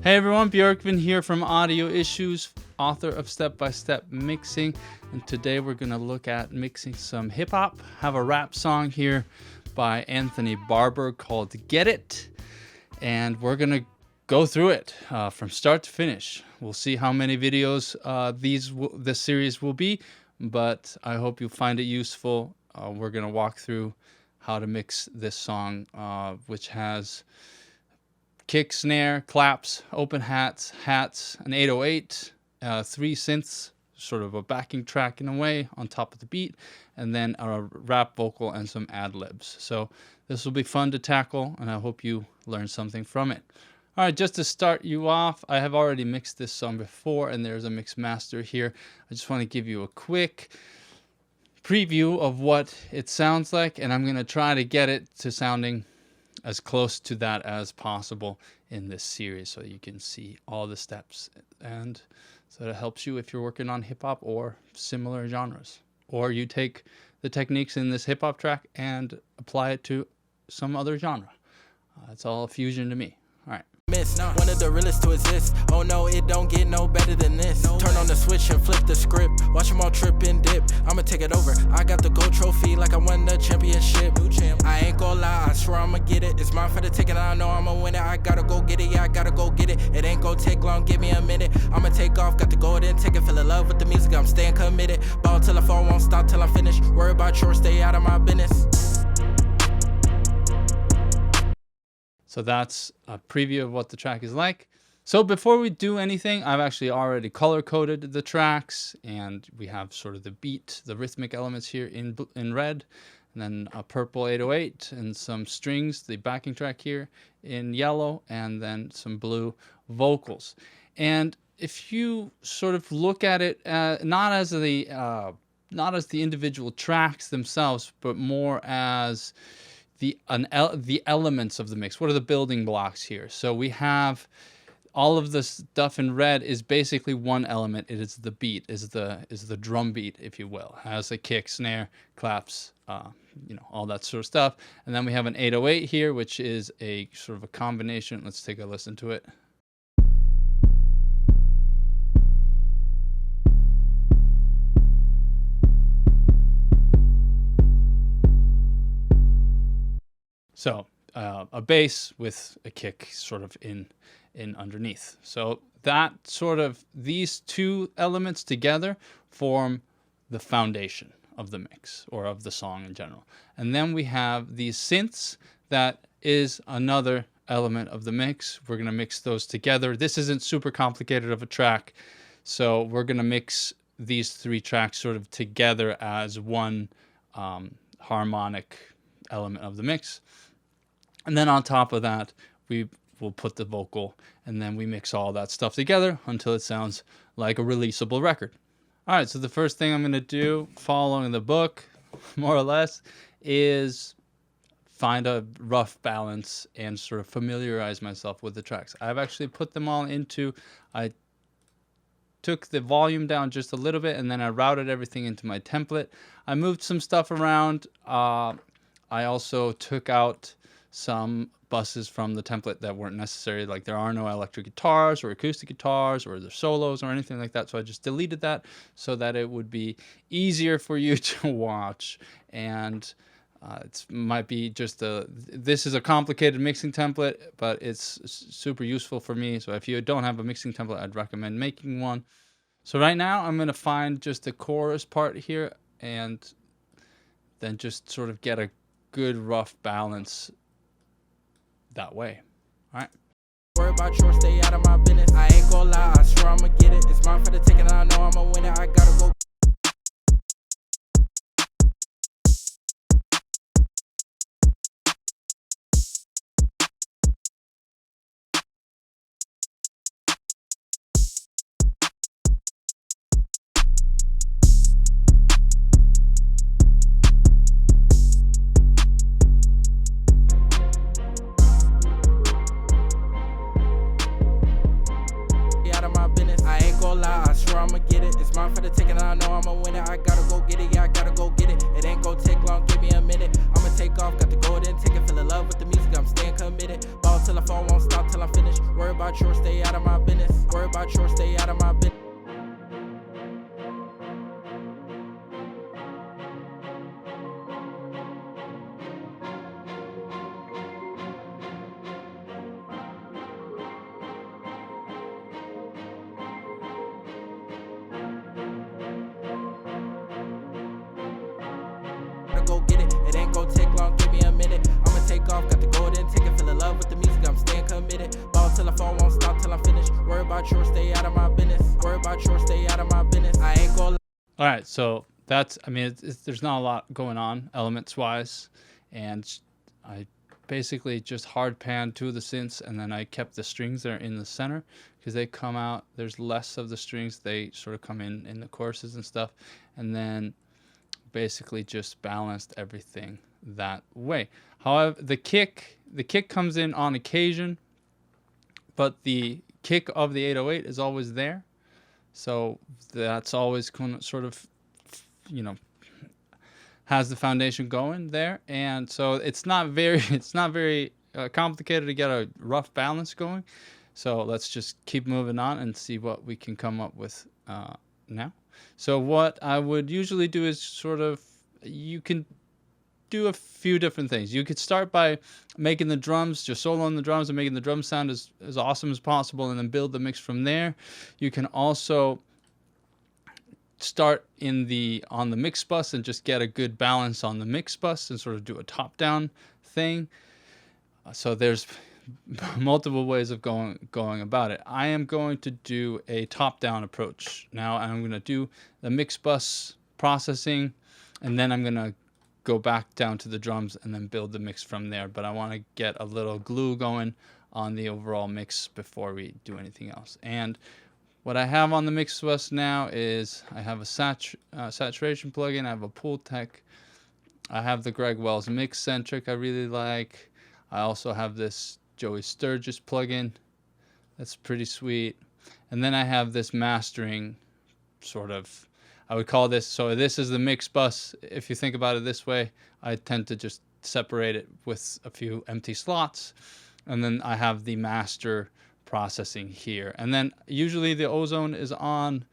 Hey everyone, Björgvin here from Audio Issues, author of Step by Step Mixing, and today we're going to look at mixing some hip-hop. Have a rap song here by Anthony Barber called Get It, and we're going to go through it from start to finish. We'll see how many videos this series will be, but I hope you find it useful. We're going to walk through how to mix this song, which has kick, snare, claps, open hats, an 808, 3 synths, sort of a backing track in a way on top of the beat, and then a rap vocal and some ad-libs. So this will be fun to tackle, and I hope you learn something from it. All right, just to start you off, I have already mixed this song before, and there's a mix master here. I just want to give you a quick preview of what it sounds like, and I'm going to try to get it to sounding as close to that as possible in this series so you can see all the steps, and so that helps you if you're working on hip-hop or similar genres, or you take the techniques in this hip-hop track and apply it to some other genre. It's all a fusion to me. All right. One of the realest to exist. Oh no, it don't get no better than this. Turn on the switch and flip the script. Watch them all trip and dip. I'ma take it over. I got the gold trophy like I won the championship. New champ. I ain't gonna lie, I swear I'ma get it. It's mine for the ticket. I know I'ma win it. I gotta go get it. Yeah, I gotta go get it. It ain't gonna take long. Give me a minute. I'ma take off. Got the golden ticket. Fell in love with the music. I'm staying committed. Ball till I fall. Won't stop till I'm finished. Worry about chores. Stay out of my business. So that's a preview of what the track is like. So before we do anything, I've actually already color-coded the tracks, and we have sort of the beat, the rhythmic elements here in red, and then a purple 808 and some strings, the backing track here in yellow, and then some blue vocals. And if you sort of look at it not as the individual tracks themselves, but more as the elements of the mix. What are the building blocks here? So we have all of the stuff in red is basically one element. It is the beat, is the drum beat, if you will. It has a kick, snare, claps, all that sort of stuff. And then we have an 808 here, which is a sort of a combination. Let's take a listen to it. So a bass with a kick sort of in underneath. So that sort of, these two elements together form the foundation of the mix, or of the song in general. And then we have these synths. That is another element of the mix. We're going to mix those together. This isn't super complicated of a track, so we're going to mix these three tracks sort of together as one harmonic element of the mix. And then on top of that, we will put the vocal, and then we mix all that stuff together until it sounds like a releasable record. All right, so the first thing I'm going to do, following the book, more or less, is find a rough balance and sort of familiarize myself with the tracks. I've actually put them all into, I took the volume down just a little bit, and then I routed everything into my template. I moved some stuff around. I also took out some buses from the template that weren't necessary, like there are no electric guitars or acoustic guitars or the solos or anything like that, so I just deleted that so that it would be easier for you to watch. And it might be just this is a complicated mixing template, but it's super useful for me, so if you don't have a mixing template, I'd recommend making one. So right now I'm going to find just the chorus part here, and then just sort of get a good rough balance that way. All right. Worry about chores, stay out of my business. I ain't gonna lie, I swear I'ma get it. It's mine for the ticket, I know I'ma win it. I gotta go. I'ma get it. It's mine for the ticket, I know I'ma win it. I gotta go get it, yeah, I gotta go get it. It ain't gonna take long, give me a minute. I'ma take off, got the golden ticket, fell in love with the music, I'm staying committed. Ball till I fall, won't stop till till I'm finished. Worry about yours, stay out of my business. Worry about yours, stay out of my business. Go get it, it ain't gon' take long, give me a minute. I'ma take off, got the golden ticket, feel in love with the music, I'm staying committed. Ball till I fall, won't stop till I'm finished. Worry about yours, stay out of my business. Worry about yours, stay out of my business. I ain't gon' All right, so that's, I mean, there's not a lot going on elements-wise, and I basically just hard panned two of the synths, and then I kept the strings there in the center because they come out, there's less of the strings, they sort of come in the choruses and stuff, and then basically just balanced everything that way. However, the kick comes in on occasion, but the kick of the 808 is always there, so that's always sort of, you know, has the foundation going there, and so it's not very complicated to get a rough balance going. So let's just keep moving on and see what we can come up with now. So what I would usually do is sort of, you can do a few different things. You could start by making the drums, just soloing the drums and making the drum sound as awesome as possible, and then build the mix from there. You can also start on the mix bus and just get a good balance on the mix bus and sort of do a top-down thing. So there's multiple ways of going about it. I am going to do a top-down approach now. I'm going to do the mix bus processing, and then I'm going to go back down to the drums and then build the mix from there. But I want to get a little glue going on the overall mix before we do anything else. And what I have on the mix bus now is I have a saturation plugin, I have a Pultec, I have the Greg Wells Mix Centric I really like. I also have this Joey Sturgis plugin that's pretty sweet, and then I have this mastering sort of, I would call this, so this is the mix bus. If you think about it this way, I tend to just separate it with a few empty slots, and then I have the master processing here, and then usually the ozone is on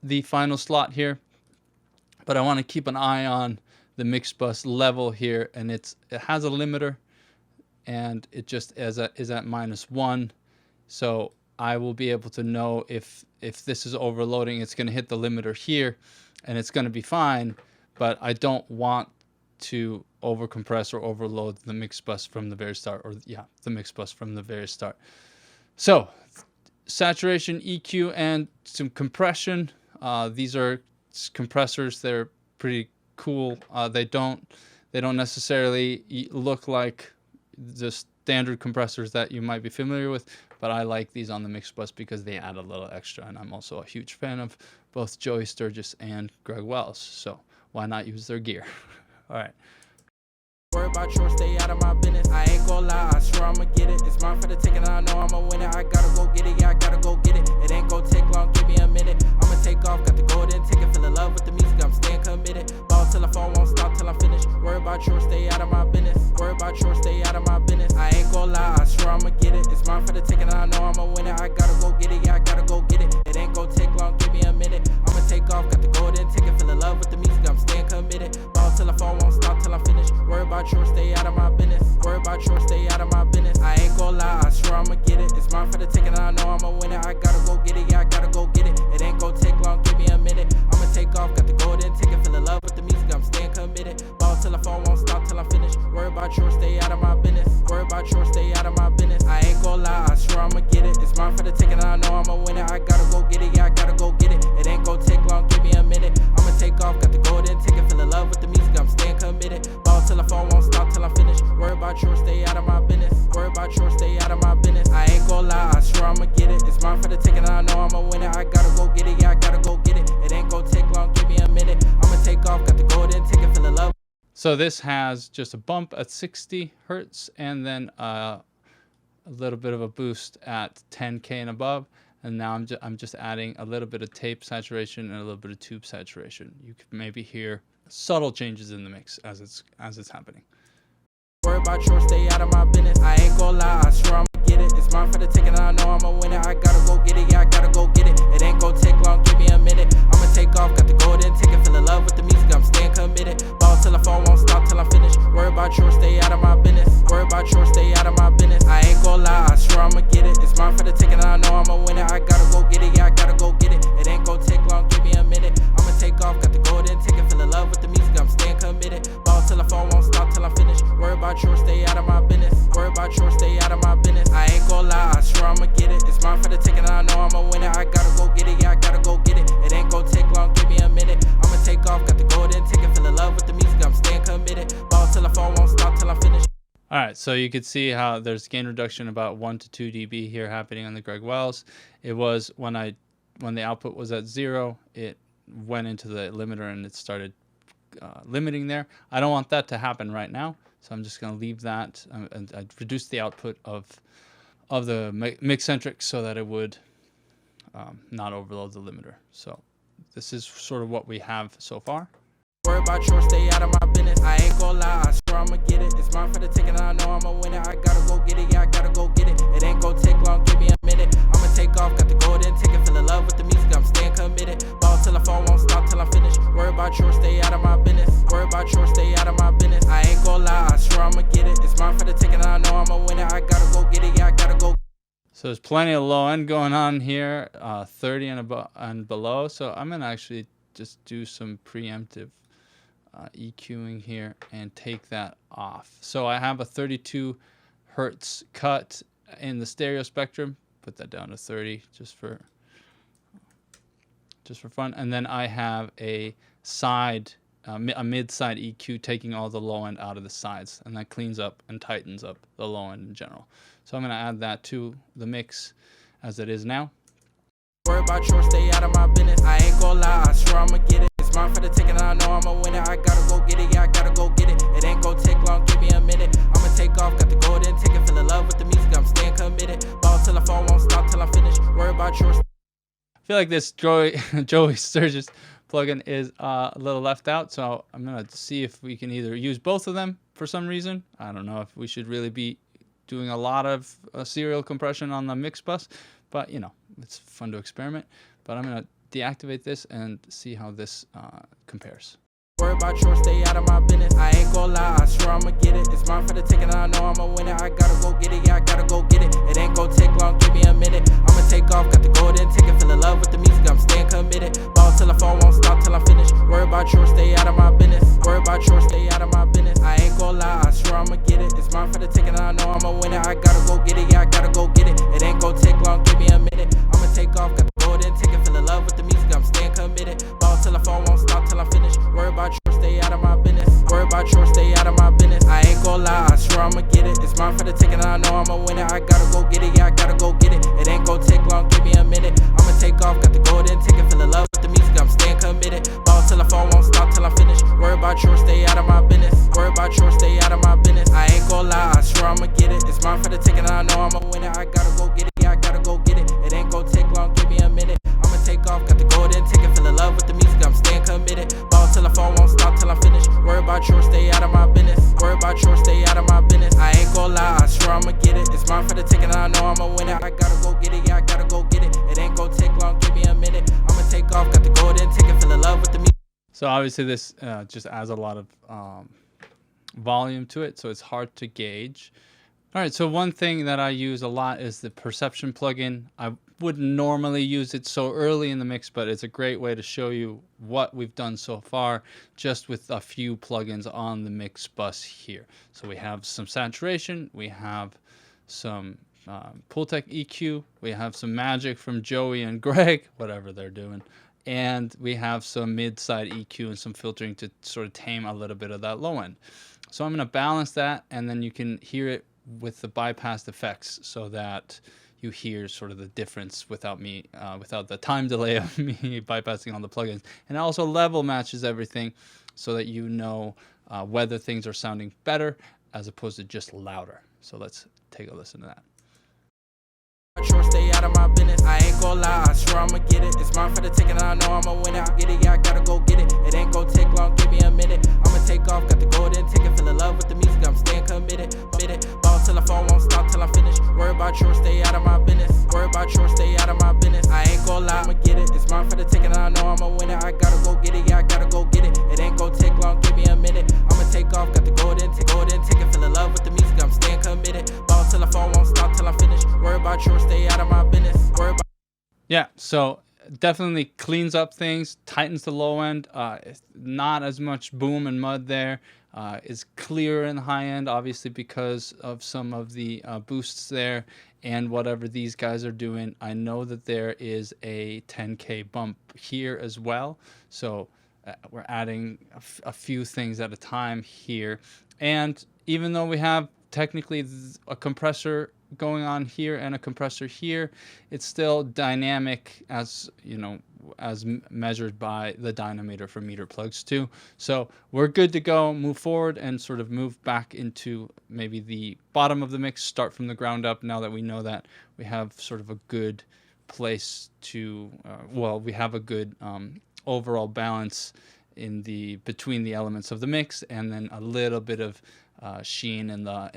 the final slot here, but I want to keep an eye on the mix bus level here, and it has a limiter, and it just is at -1, so I will be able to know if this is overloading. It's going to hit the limiter here, and it's going to be fine, but I don't want to overcompress or overload the mix bus from the very start, or the mix bus from the very start. So saturation, EQ, and some compression. These are compressors. They're pretty cool. They don't necessarily look like the standard compressors that you might be familiar with, but I like these on the mix bus because they add a little extra, and I'm also a huge fan of both Joey Sturgis and Greg Wells, so why not use their gear? All right. Worry about yours, stay out of my business. I ain't gon' lie, I swear I'ma get it. It's mine for the taking, I know I'ma win it. I gotta go get it, yeah, I gotta go get it. It ain't gon' take long, give me a minute. I'ma take off, got the golden ticket, feel in love with the music, I'm staying committed. Ball till I fall, won't stop till I'm finished. Worry about yours, stay out of my business. Worry about yours, stay out of my business. I ain't gon' lie, I swear I'ma get it. It's mine for the taking, I know I'ma win it. I gotta go get it, yeah, I gotta go get it. It ain't gon' take long, give me a minute. I'ma take off, got the golden ticket, feel in love with the music, I'm staying committed. Ball till I fall, won't stop till I'm finished. Worry about yours, stay out of my business. Worry about yours, stay out of my business. I ain't gon' lie, I swear I'ma get it. It's mine for the taking, I know I'ma win it. I gotta go get it, yeah, I gotta go get it. It ain't gon' take long, give me a minute. I'ma take off, got the golden ticket, feel in love with the music, I'm staying committed. Ball till I fall, won't stop till I'm finished. Worry about yours, stay out of my business. Worry about yours, stay out of my business. I ain't gon' lie, I swear I'ma get it. It's mine for the taking, I know I'ma win it. I gotta go get it, yeah, I gotta go get it. It ain't gon' take long, give me a minute. I'ma take off, got the golden ticket, feel in love with the music, I'm staying committed. Ball till I fall, won't stop till I'm finished. Worry about yours, stay out of my business. Worry about yours, stay out of my business. I ain't gon' lie, I swear I'ma get it. It's mine for the taking, I know I'ma win it. I gotta go get it, yeah, I gotta go get it. It ain't gon' take long, give me a minute. I'ma take off, got the golden ticket, feel in love. So this has just a bump at 60 hertz, and then a little bit of a boost at 10K and above. And now I'm just adding a little bit of tape saturation and a little bit of tube saturation. You could maybe hear subtle changes in the mix as it's happening. Worry about yours, stay out of my business. I ain't gon' lie, I swear I'ma get it. mine for the taking, and I know I'ma win it. I gotta go get it, yeah, I gotta go get it. It ain't gon' take long, give me a minute. I'ma take off, got the golden ticket, feel in love with the music, I'm staying committed. Ball till I fall, won't stop till I finish. Worry about yours, stay out of my business. Worry about yours, stay out of my business. I ain't gon' lie, I swear I'ma get it. It's mine for the taking, and I know I'ma win it. I gotta go get it, yeah, I gotta go get it. It ain't gon' take long, give me a minute. I'ma take off, got the golden ticket, feel in love with the music, I'm staying committed. Ball till I fall, won't stop till I finish. Worry about yours, stay out of my business. Worry about yours, stay out of my business. I ain't gon' lie, I swear I'ma get it. It's mine for the taking, and I know I'ma win it. I gotta go get it, yeah, I gotta go get it. It ain't gon' take long, give me a minute. I'ma take off, got the golden ticket, feel in love with the music, I'm staying committed. Ball till I fall, won't stop till I finish. All right, so you could see how there's gain reduction about 1 to 2 dB here happening on the Greg Wells. It was when the output was at 0, it went into the limiter and it started limiting there. I don't want that to happen right now, so I'm just going to leave that and I reduced the output of the mix-centric so that it would not overload the limiter. So this is sort of what we have so far. Worry about yours, stay out of my business. I ain't gon' lie, I swear I'ma get it. It's mine for the taking, and I know I'ma win it. I gotta go get it, yeah, I gotta go get it. It ain't gon' take long, give me a minute. I'ma take off, got the golden ticket, feel in love with the music, I'm staying committed. Ball till I fall, won't stop till I finish. Worry about yours, stay out of my business. Worry about yours, stay out of my business. I ain't gon' lie, I swear I'ma get it. It's mine for the taking, and I know I'ma win it. I gotta go get it, yeah, I gotta go. So there's plenty of low end going on here, 30 and below. So I'm gonna actually just do some preemptive EQing here and take that off. So I have a 32 hertz cut in the stereo spectrum. Put that down to 30 just for fun. And then I have a mid-side EQ taking all the low end out of the sides, and that cleans up and tightens up the low end in general. So I'm going to add that to the mix as it is now. Worry about yours, stay out of my business. I ain't gon' lie, I swear I'ma get it. It's mine for the taking, and I know I'ma win it. I gotta go get it, yeah, I gotta go get it. It ain't gon' take long, give me a minute. I'ma take off, got the golden ticket, feel in love with the music, I'm staying committed. Ball till I fall, won't stop till I finish. Worry about yours. I feel like this Joey Sturgis plugin is a little left out, so I'm gonna see if we can either use both of them for some reason. I don't know if we should really be doing a lot of serial compression on the mix bus, but you know, it's fun to experiment. But I'm gonna deactivate this and see how this compares. Worry about yours, stay out of my business. I ain't gon' lie, I swear I'ma get it. It's mine for the taking, and I know I'ma win it. I gotta go get it, yeah, I gotta go get it. It ain't gon' take long, give me a minute. I'ma take off, got the golden ticket, feel in love with the music, I'm staying committed. Ball till I fall, won't stop till I finish. Worry about yours, stay out of my business. Worry about yours, stay out of my business. I ain't gon' lie, I swear I'ma get it. It's mine for the taking, and I know I'ma win it. I gotta go get it, yeah, I gotta go get it. It ain't gon' take long, give me a minute. I'ma take off, got the golden ticket, feel in love with the music, I'm staying committed. Ball till I fall, won't stop till I finish. Worry about yours, stay out of my business. Worry about yours, stay out of my business. I ain't gon' lie, I swear I'ma get it. It's mine for the taking, and I know I'ma win it. I gotta go get it, yeah, I gotta go get it. It ain't gon' take long, give me a minute. I'ma take off, got the golden ticket, feel in love with the music, I'm staying committed. Ball till I fall, won't stop till I finish. Worry about yours, stay out of my business. Worry about yours, stay out of my business. I ain't gon' lie, I swear I'ma get it. It's mine for the taking, and I know I'ma win it. I gotta go get it, yeah, I gotta go get it. It ain't gon' take long, give me a minute. I'ma take off, got the golden ticket, feel in love with the music, I'm staying committed. Ball till I fall, won't stop till I finish. Worry about yours, stay out of my business. Worry about yours, stay out of my business. I ain't gon' lie, I swear I'ma get it. It's mine for the taking, and I know I'ma win it. I gotta go get it, yeah, I gotta go get it. It ain't gon' take long, give me a minute. I'ma take off, got the golden ticket, feel in love with the music. So obviously this just adds a lot of volume to it, so it's hard to gauge. All right, so one thing that I use a lot is the perception plugin. I wouldn't normally use it so early in the mix, but it's a great way to show you what we've done so far just with a few plugins on the mix bus here. So we have some saturation, we have some Pultec EQ, we have some magic from Joey and Greg, whatever they're doing, and we have some mid-side EQ and some filtering to sort of tame a little bit of that low end. So I'm going to balance that, and then you can hear it with the bypassed effects so that you hear sort of the difference without me, without the time delay of me bypassing all the plugins. And it also level matches everything so that you know whether things are sounding better as opposed to just louder. So let's take a listen to that. Sure, stay out of my business. I ain't gon' lie, I swear I'ma get it. It's mine for the taking, I know I'ma win it. I get it, yeah, I gotta go get it. It ain't gon' take long, give me a minute. I'ma take off, got the golden ticket, feel in love with the music, I'm staying committed. Ball till I fall, won't stop till I finish. Worry about about yours, stay out of my business. Worry about yours, stay out of my business. I ain't gon' lie, I'ma get it. It's mine for the taking, I know I'ma win it. I gotta go get it, yeah, I gotta go get it. It ain't gon' take long, give me a minute. I'ma take off, got the golden ticket. Feel in love with the music, I'm staying committed. Ball till I fall, won't stop till I'm finished. Worry about yours, stay out of my business. Worry about. Yeah, so definitely cleans up things, tightens the low end. Not as much boom and mud there. Is clearer in the high end, obviously because of some of the boosts there and whatever these guys are doing. I know that there is a 10K bump here as well, so we're adding a few things at a time here. And even though we have technically a compressor going on here and a compressor here, it's still dynamic, as you know, as measured by the dynameter for meter plugs too. So we're good to go, move forward and sort of move back into maybe the bottom of the mix, start from the ground up, now that we know that we have sort of a good place to we have a good overall balance in the between the elements of the mix, and then a little bit of sheen in the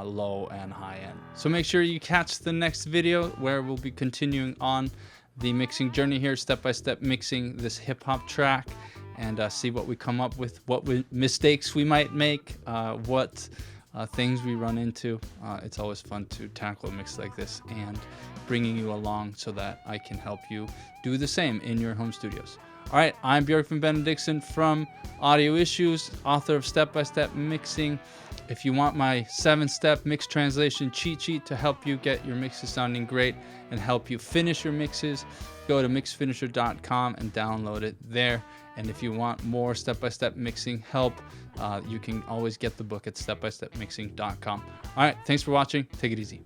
low and high end. So make sure you catch the next video where we'll be continuing on the mixing journey here, step by step mixing this hip hop track, and see what we come up with, what mistakes we might make, what things we run into. It's always fun to tackle a mix like this and bringing you along so that I can help you do the same in your home studios. All right, I'm Björgvin Benediktsson from Audio Issues, author of Step by Step Mixing. If you want my 7-step mix translation cheat sheet to help you get your mixes sounding great and help you finish your mixes, go to mixfinisher.com and download it there. And if you want more step-by-step mixing help, you can always get the book at stepbystepmixing.com. All right, thanks for watching. Take it easy.